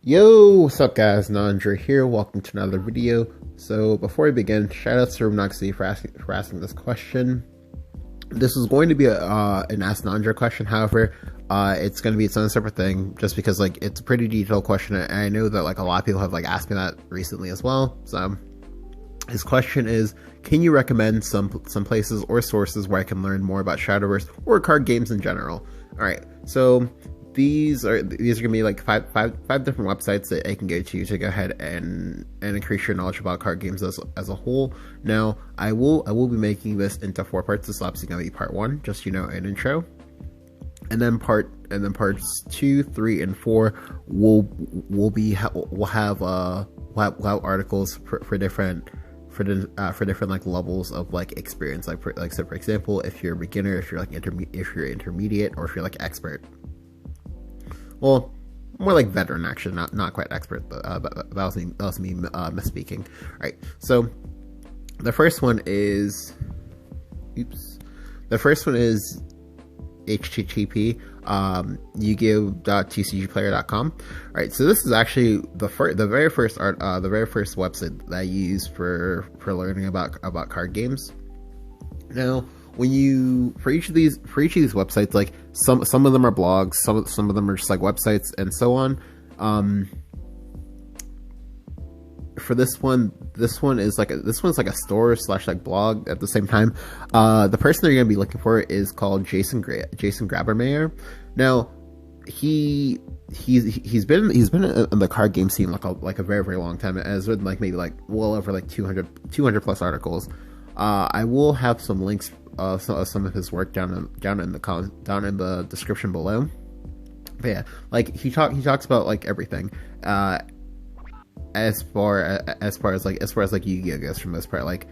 Yo, what's up guys, Nandra here, welcome to another video. So before we begin, shout out to roomnoxii for asking this question. This is going to be an Ask Nandra question, however, it's going to be its own separate thing, just because like it's a pretty detailed question, and I know that like a lot of people have like asked me that recently as well. So his question is, can you recommend some places or sources where I can learn more about Shadowverse or card games in general? Alright, so these are gonna be like five different websites that I can go to go ahead and increase your knowledge about card games as a whole. Now I will be making this into 4 parts. This is obviously gonna be part 1, just an intro, and then parts 2, 3, and 4 will have articles for different like levels of like experience, so for example, if you're a beginner, if you're like intermediate, or if you're like expert. Well, more like veteran, actually, not quite expert. But that was me misspeaking. All right, so the first one is, http yu-gi-oh.tcgplayer.com. All right, so this is actually the very first website that I use for learning about card games. Now, for each of these websites, like some of them are blogs, some of them are just like websites and so on. For this one's like a store / like blog at the same time. The person that you're gonna be looking for is called Jason Grabermeyer. Now he's been in the card game scene like a very, very long time, and has written like maybe like well over like 200 plus articles. I will have some links, some of his work down in the description below. But yeah, like he talks about like everything, as far as like Yu-Gi-Oh goes for the most part. Like,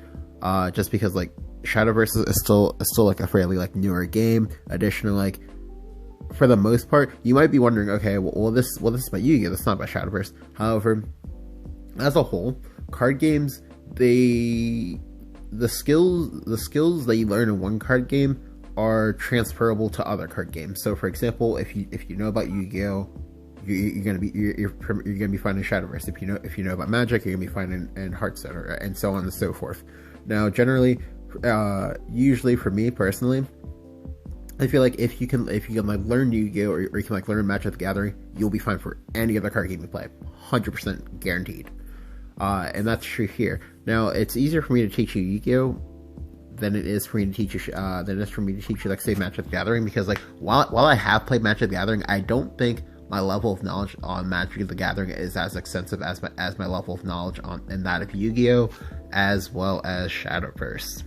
just because like Shadowverse is still like a fairly like newer game. Additionally, like for the most part, you might be wondering, okay, well this is about Yu-Gi-Oh, that's not about Shadowverse. However, as a whole, card games, the skills that you learn in one card game are transferable to other card games. So for example, if you know about Yu-Gi-Oh, you're gonna be finding Shadowverse. If you know about Magic, you're gonna be finding in Hearthstone, and so on and so forth. Now generally, usually for me personally, I feel like if you can like learn Yu-Gi-Oh, or you can like learn Magic the Gathering, you'll be fine for any other card game you play, 100% guaranteed. And that's true here. Now, it's easier for me to teach you Yu-Gi-Oh than it is for me to teach you like say Magic the Gathering, because like while I have played Magic the Gathering, I don't think my level of knowledge on Magic the Gathering is as extensive as my level of knowledge in that of Yu-Gi-Oh, as well as Shadowverse.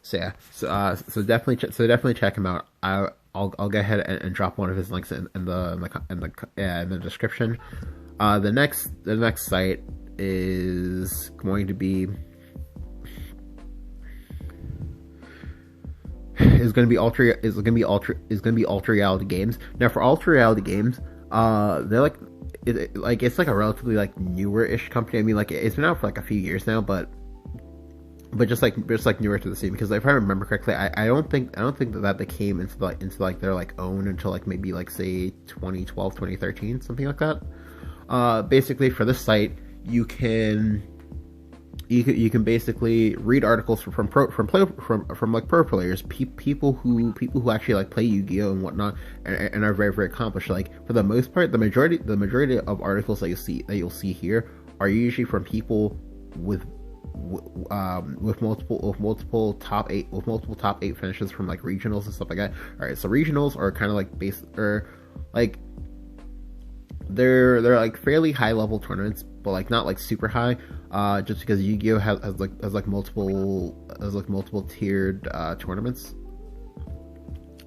So yeah, so definitely check him out. I'll go ahead and drop one of his links in the description. The next site is going to be Ultra Reality Games. Now for Ultra Reality Games, they're it's like a relatively like newer-ish company. I mean, like it's been out for like a few years now, but just like newer to the scene, because if I remember correctly, I don't think that they came into their like own until like maybe like say 2012, 2013, something like that. Basically for this site, you can basically read articles from like pro players, people who actually like play Yu-Gi-Oh and whatnot, and are very, very accomplished. Like for the most part, the majority of articles that you'll see here are usually from people with multiple top 8 finishes from like regionals and stuff like that. All right, so regionals are kind of like they're like fairly high level tournaments, but like not like super high, just because Yu-Gi-Oh has multiple tiered tournaments.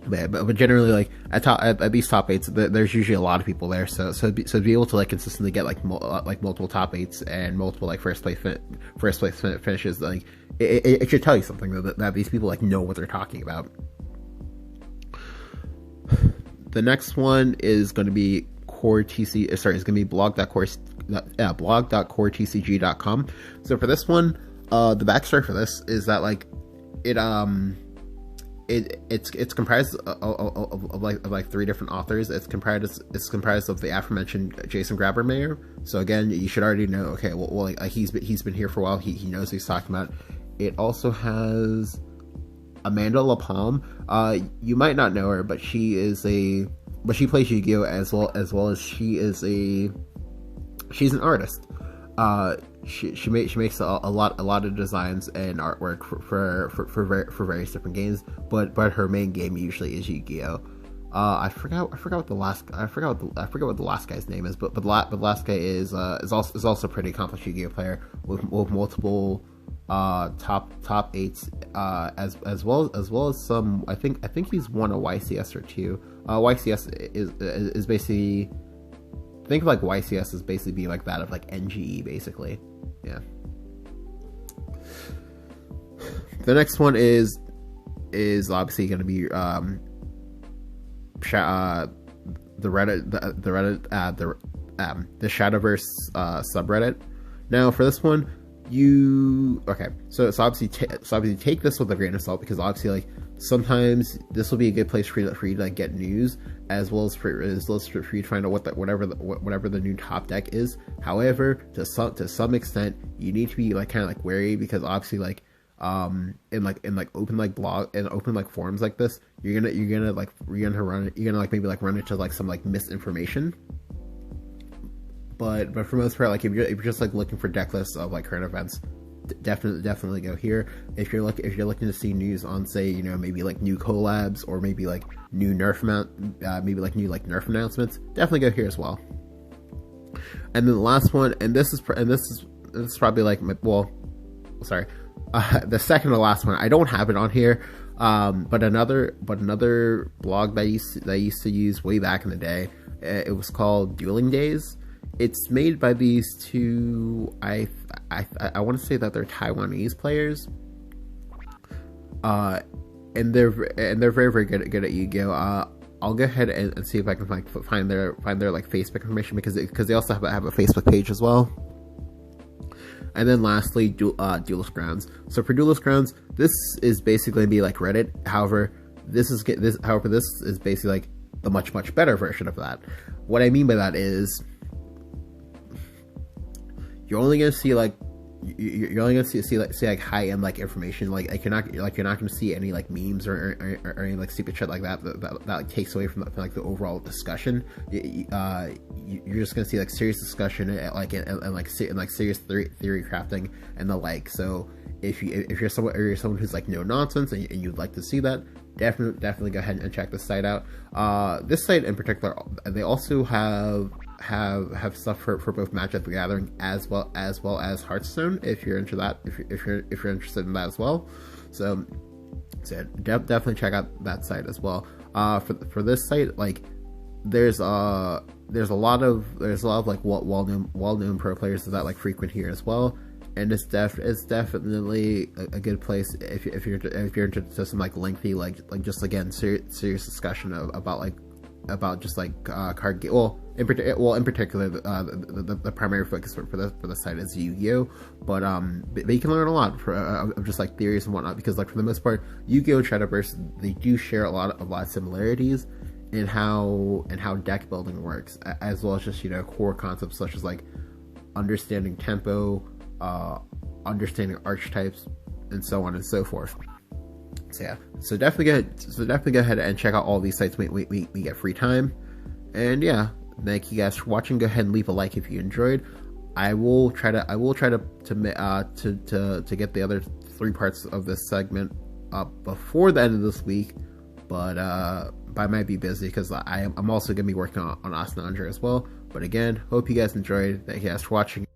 But generally, like at these top 8s, there's usually a lot of people there. So to be able to like consistently get like multiple top 8s and multiple like first place finishes, like it should tell you something, though, that these people like know what they're talking about. The next one is going to be blog.coretcg.com. So for this one, the backstory for this is that like it's comprised of like three different authors. It's comprised of the aforementioned Jason Grabermeyer. So again, you should already know. Okay, well like he's been here for a while. He knows what he's talking about. It also has Amanda LaPalme. You might not know her, but she plays Yu-Gi-Oh as well as she's an artist. She makes a lot of designs and artwork for various different games, but her main game usually is Yu-Gi-Oh. I forgot what the last guy's name is, but the last guy is also a pretty accomplished Yu-Gi-Oh player with multiple top eights, as well as some. I think he's won a YCS or two. YCS is basically, think of like YCS as basically being like that of like NGE basically. Yeah. The next one is obviously going to be the Shadowverse subreddit. Now for this one, so obviously take this with a grain of salt, because obviously like sometimes this will be a good place for you to like get news, as well as for you to find out whatever the new top deck is. However, to some extent, you need to be like kind of like wary, because obviously like in open blog and open forums like this, you're gonna run into like some like misinformation. But for the most part, like if you're just like looking for deck lists of like current events, definitely go here. If you're looking to see news on, say, you know, maybe like new collabs, or maybe like new nerf nerf announcements, definitely go here as well. And then the last one, and this is probably like the second to last one. I don't have it on here, but another blog that I used to use way back in the day. It was called Dueling Days. It's made by these two. I want to say that they're Taiwanese players. And they're very good at Yu-Gi-Oh. I'll go ahead and see if I can find their like Facebook information, because they also have a Facebook page as well. And then lastly, Duelist Grounds. So for Duelist Grounds, this is basically gonna be like Reddit. However, this is basically like the much better version of that. What I mean by that is, you're only gonna see like high end like information. Like you're not gonna see any like memes or any like stupid shit like that like takes away from the overall discussion. You're just gonna see like serious discussion and serious theory crafting and the like. So if you're someone who's like no nonsense and you'd like to see that, definitely go ahead and check this site out. This site in particular, they also have stuff for both Magic the Gathering as well as Hearthstone, if you're into that, if you're interested in that as well. So definitely check out that site as well. For this site, like there's a lot of like well-known pro players that like frequent here as well. And it's definitely a good place if you're into some like lengthy like just again serious discussion about just like card game. In particular, the primary focus for the site is Yu-Gi-Oh, but you can learn a lot of just like theories and whatnot, because like for the most part, Yu-Gi-Oh and Shadowverse, they do share a lot of similarities in how deck building works, as well as just, you know, core concepts such as like understanding tempo, understanding archetypes, and so on and so forth. So yeah, so definitely go ahead and check out all these sites when we get free time. And yeah, thank you guys for watching. Go ahead and leave a like if you enjoyed. I will try to get the other 3 parts of this segment up before the end of this week, but I might be busy because I'm also gonna be working on Asana as well. But again, hope you guys enjoyed. Thank you guys for watching.